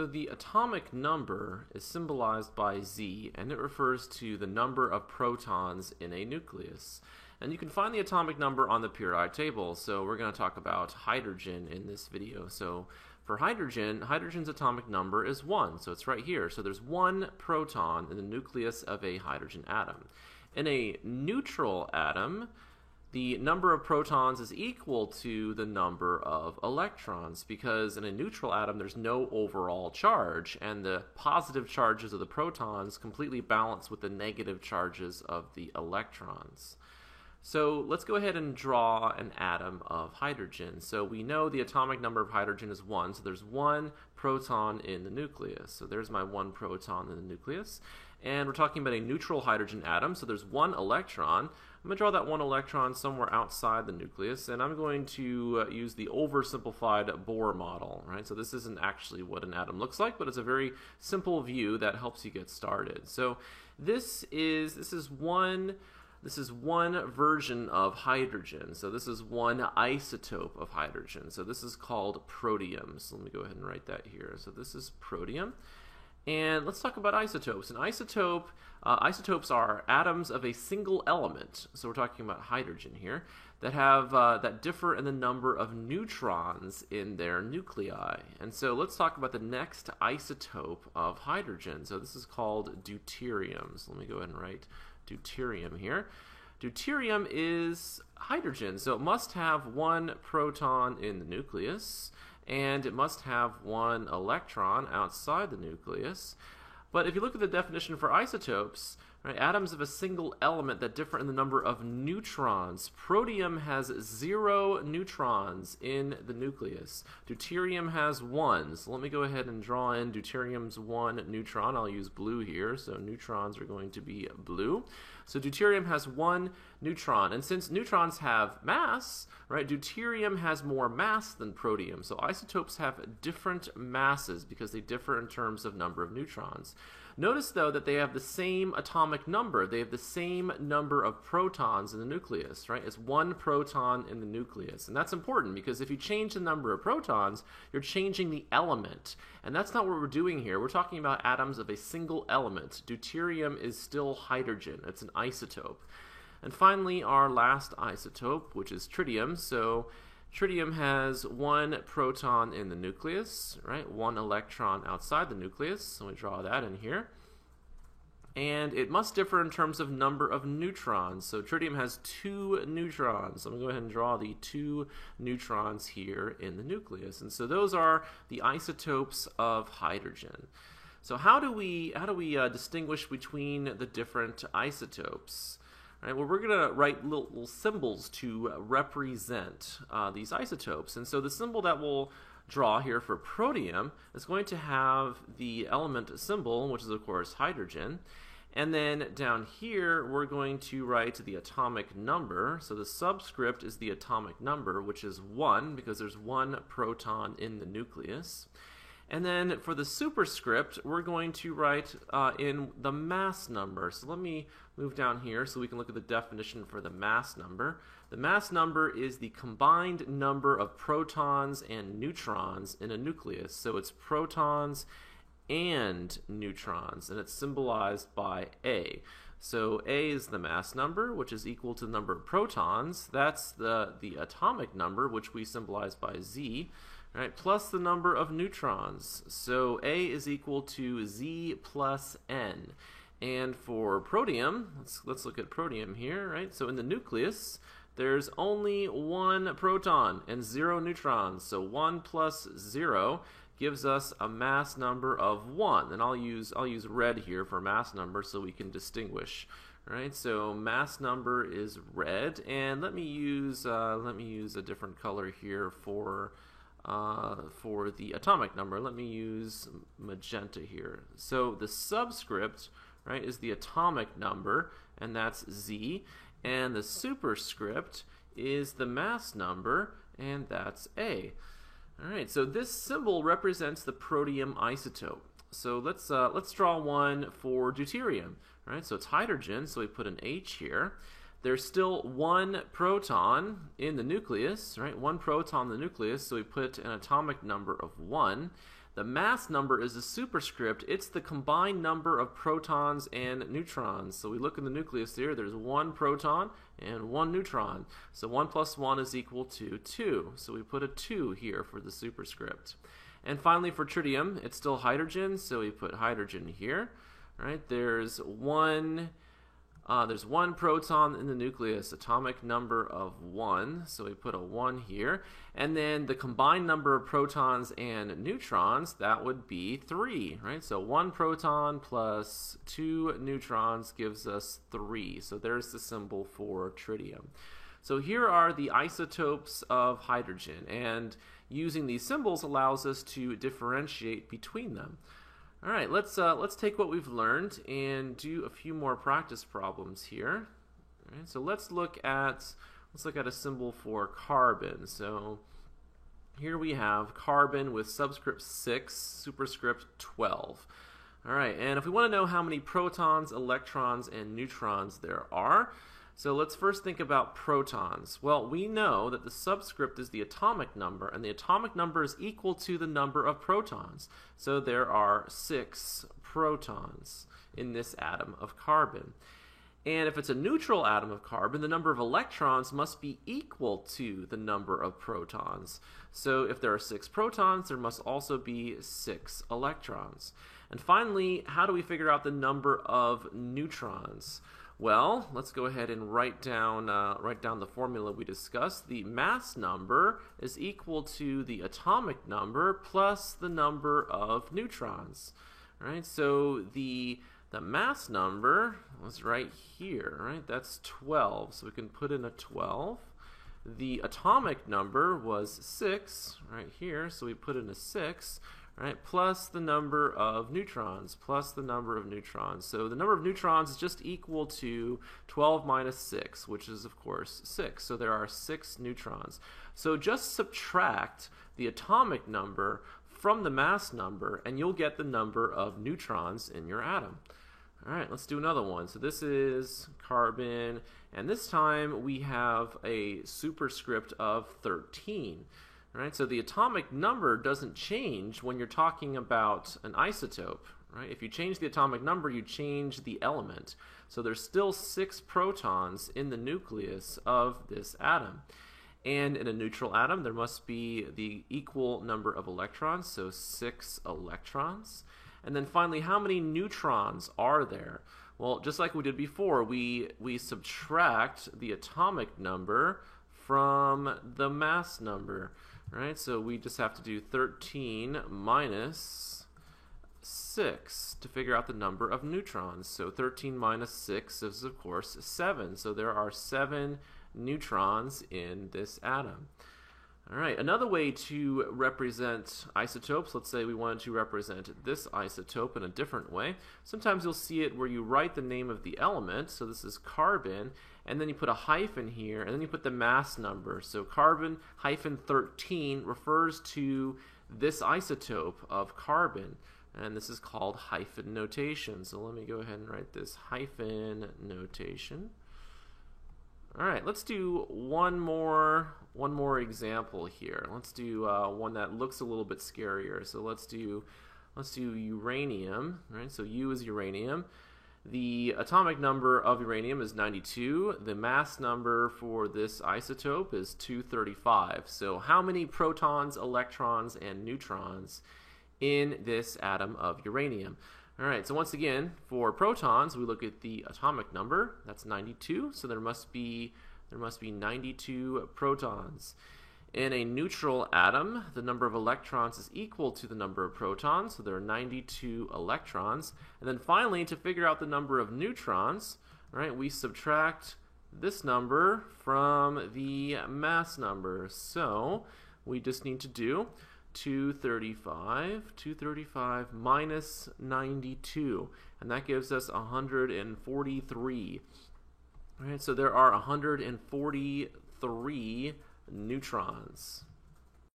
So the atomic number is symbolized by Z, and it refers to the number of protons in a nucleus. And you can find the atomic number on the periodic table, so we're going to talk about hydrogen in this video. So for hydrogen, hydrogen's atomic number is 1, so it's right here. So there's 1 proton in the nucleus of a hydrogen atom. In a neutral atom, the number of protons is equal to the number of electrons, because in a neutral atom there's no overall charge, and the positive charges of the protons completely balance with the negative charges of the electrons. So let's go ahead and draw an atom of hydrogen. So we know the atomic number of hydrogen is 1, so there's 1 proton in the nucleus. So there's my 1 proton in the nucleus. And we're talking about a neutral hydrogen atom, so there's 1 electron. I'm going to draw that 1 electron somewhere outside the nucleus, and I'm going to use the oversimplified Bohr model, right? So this isn't actually what an atom looks like, but it's a very simple view that helps you get started. So this is one version of hydrogen. So this is one isotope of hydrogen. So this is called protium. So let me go ahead and write that here. So this is protium. And let's talk about isotopes. An isotope, isotopes are atoms of a single element. So we're talking about hydrogen here, that have that differ in the number of neutrons in their nuclei. And so let's talk about the next isotope of hydrogen. So this is called deuterium. So let me go ahead and write deuterium here. Deuterium is hydrogen, so it must have 1 proton in the nucleus, and it must have 1 electron outside the nucleus. But if you look at the definition for isotopes, right, atoms of a single element that differ in the number of neutrons. Protium has 0 neutrons in the nucleus. Deuterium has 1. So let me go ahead and draw in deuterium's 1 neutron. I'll use blue here, so neutrons are going to be blue. So deuterium has 1 neutron, and since neutrons have mass, right, deuterium has more mass than protium. So isotopes have different masses because they differ in terms of number of neutrons. Notice, though, that they have the same atomic number. They have the same number of protons in the nucleus, right? It's 1 proton in the nucleus. And that's important because if you change the number of protons, you're changing the element. And that's not what we're doing here. We're talking about atoms of a single element. Deuterium is still hydrogen. It's an isotope. And finally, our last isotope, which is tritium. So tritium has 1 proton in the nucleus, right? 1 electron outside the nucleus. So we draw that in here. And it must differ in terms of number of neutrons. So tritium has 2 neutrons. So I'm going to go ahead and draw the 2 neutrons here in the nucleus. And so those are the isotopes of hydrogen. So how do we distinguish between the different isotopes? Right, well, we're going to write little symbols to represent these isotopes. And so the symbol that we'll draw here for protium is going to have the element symbol, which is, of course, hydrogen. And then down here, we're going to write the atomic number. So the subscript is the atomic number, which is 1, because there's 1 proton in the nucleus. And then for the superscript, we're going to write in the mass number. So let me move down here so we can look at the definition for the mass number. The mass number is the combined number of protons and neutrons in a nucleus. So it's protons and neutrons, and it's symbolized by A. So A is the mass number, which is equal to the number of protons. That's the atomic number, which we symbolize by Z. Right, plus the number of neutrons. So A is equal to Z plus N. And for protium, let's look at protium here, right? So in the nucleus, there's only 1 proton and 0 neutrons. So 1 plus 0 gives us a mass number of 1. And I'll use red here for mass number so we can distinguish. Right, so mass number is red, and let me use a different color here for the atomic number. Let me use magenta here. So the subscript, right, is the atomic number, and that's Z, and the superscript is the mass number, and that's A. All right, so this symbol represents the protium isotope. So let's draw one for deuterium. Right, so it's hydrogen, so we put an H here. there's still one proton in the nucleus, right? One proton in the nucleus, so we put an atomic number of 1. The mass number is a superscript. It's the combined number of protons and neutrons. So we look in the nucleus here, there's one proton and one neutron. So 1 plus 1 is equal to 2. So we put a 2 here for the superscript. And finally for tritium, it's still hydrogen, so we put hydrogen here. Right? There's one proton in the nucleus, atomic number of 1, so we put a 1 here. And then the combined number of protons and neutrons, that would be 3, right? So 1 proton plus 2 neutrons gives us 3. So there's the symbol for tritium. So here are the isotopes of hydrogen, and using these symbols allows us to differentiate between them. All right, let's take what we've learned and do a few more practice problems here. All right, so let's look at a symbol for carbon. So here we have carbon with subscript 6, superscript 12. All right, and if we want to know how many protons, electrons, and neutrons there are, so let's first think about protons. Well, we know that the subscript is the atomic number, and the atomic number is equal to the number of protons. So there are 6 protons in this atom of carbon. And if it's a neutral atom of carbon, the number of electrons must be equal to the number of protons. So if there are 6 protons, there must also be 6 electrons. And finally, how do we figure out the number of neutrons? Well, let's go ahead and write down the formula we discussed. The mass number is equal to the atomic number plus the number of neutrons. Right? So the mass number was right here, right? That's 12, so we can put in a 12. The atomic number was 6, right here, so we put in a 6. Right, plus the number of neutrons, plus the number of neutrons. So the number of neutrons is just equal to 12 minus 6, which is, of course, 6. So there are 6 neutrons. So just subtract the atomic number from the mass number, and you'll get the number of neutrons in your atom. All right, let's do another one. So this is carbon, and this time we have a superscript of 13. Right, so the atomic number doesn't change when you're talking about an isotope. Right? If you change the atomic number, you change the element. So there's still 6 protons in the nucleus of this atom. And in a neutral atom, there must be the equal number of electrons, so 6 electrons. And then finally, how many neutrons are there? Well, just like we did before, we subtract the atomic number from the mass number. Right, so we just have to do 13 minus 6 to figure out the number of neutrons. So 13 minus 6 is, of course, 7. So there are 7 neutrons in this atom. All right, another way to represent isotopes, let's say we wanted to represent this isotope in a different way. Sometimes you'll see it where you write the name of the element, so this is carbon, and then you put a hyphen here, and then you put the mass number. So carbon hyphen 13 refers to this isotope of carbon, and this is called hyphen notation. So let me go ahead and write this hyphen notation. All right, let's do one more example here. Let's do one that looks a little bit scarier. So let's do uranium, right? So U is uranium. The atomic number of uranium is 92. The mass number for this isotope is 235. So how many protons, electrons, and neutrons in this atom of uranium? All right, so once again, for protons, we look at the atomic number. That's 92, so there must be 92 protons. In a neutral atom, the number of electrons is equal to the number of protons, so there are 92 electrons. And then finally, to figure out the number of neutrons, right, we subtract this number from the mass number. So we just need to do 235 minus 92, and that gives us 143. All right, so there are 143 neutrons.